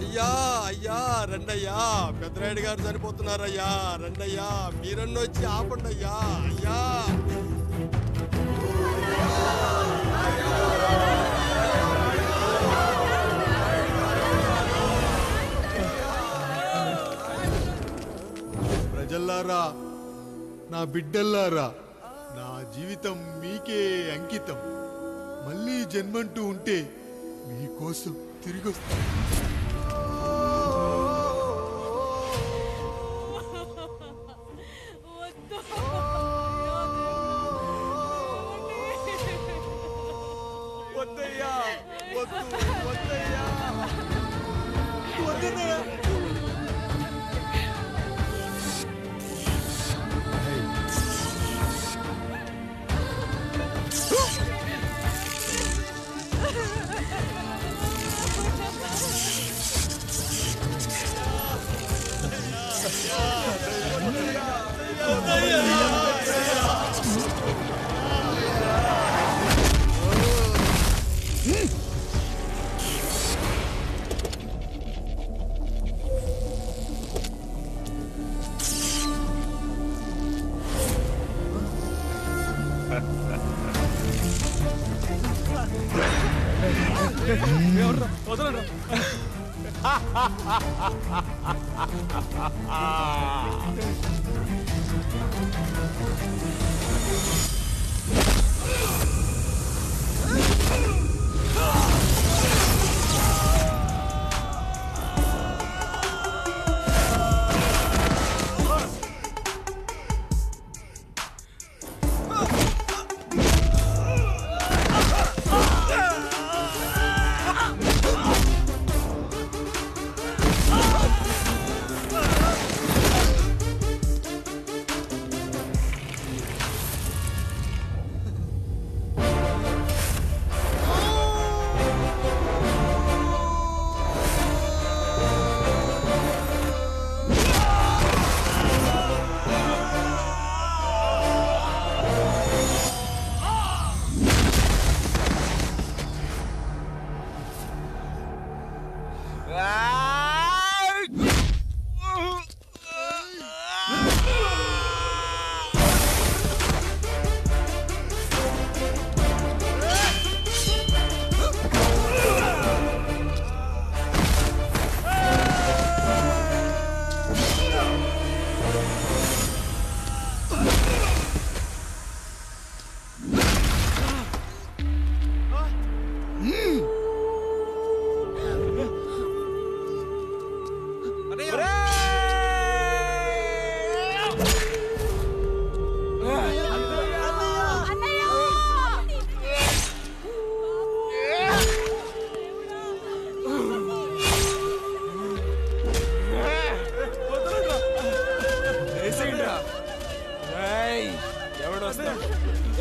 అయ్యా అయ్యా రండయ్యా, పెద్దరాయుడు గారు చనిపోతున్నారయ్యా, రండయ్యా, మీరన్న వచ్చి ఆపండి అయ్యా. అయ్యా ప్రజల్లారా, నా బిడ్డల్లారా, నా జీవితం మీకే అంకితం. మళ్ళీ జన్మంటూ ఉంటే మీకోసం తిరిగి వస్తాను. వద్దయ్యా, వద్దు, వద్దయ్యా, వద్దయ్యా.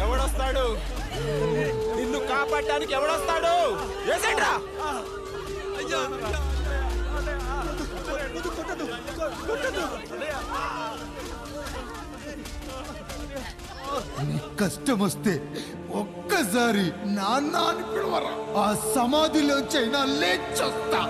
ఎవడొస్తాడు? నిన్ను కాపాడటానికి ఎవడొస్తాడు? ఏసేంట్రా? కష్టం వస్తే ఒక్కసారి నాన్న అని పిలవరా, ఆ సమాధిలోంచైనా లేచొస్తా.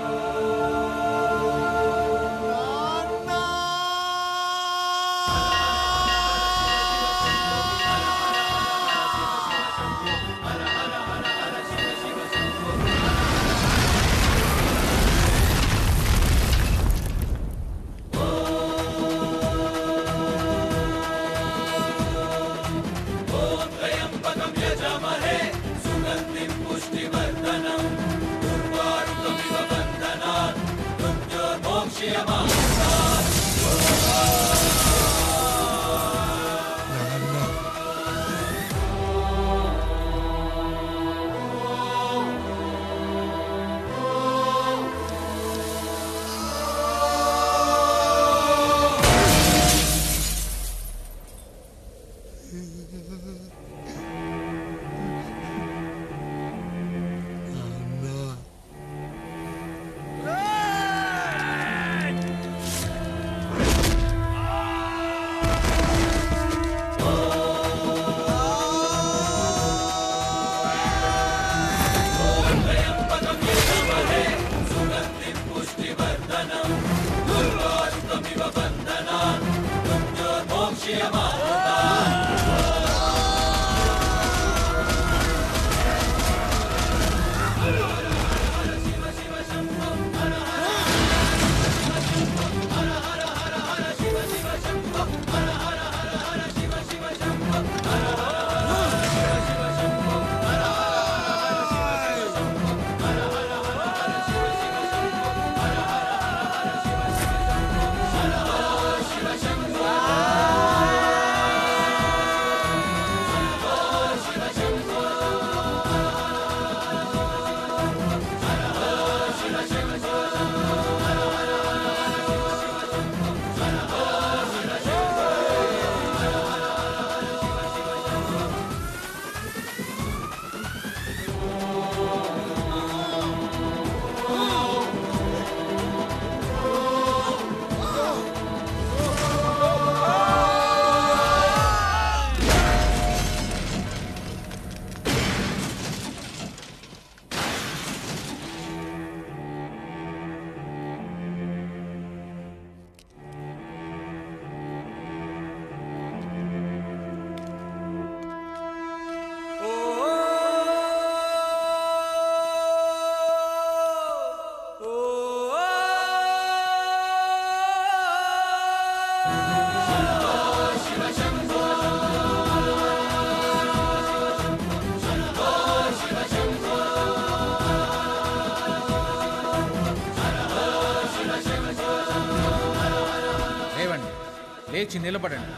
లేచి నిలబడండి,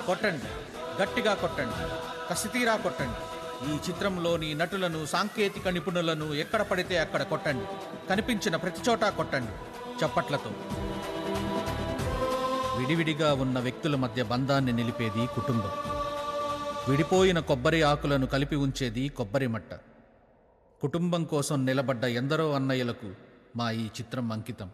కొట్టండి, గట్టిగా కొట్టండి, కసితీరా కొట్టండి. ఈ చిత్రంలోని నటులను, సాంకేతిక నిపుణులను ఎక్కడ పడితే అక్కడ కొట్టండి. కనిపించిన ప్రతి చోట కొట్టండి చప్పట్లతో. విడివిడిగా ఉన్న వ్యక్తుల మధ్య బంధాన్ని నిలిపేది కుటుంబం. విడిపోయిన కొబ్బరి ఆకులను కలిపి ఉంచేది కొబ్బరి మట్ట. కుటుంబం కోసం నిలబడ్డ ఎందరో అన్నయ్యలకు మా ఈ చిత్రం అంకితం.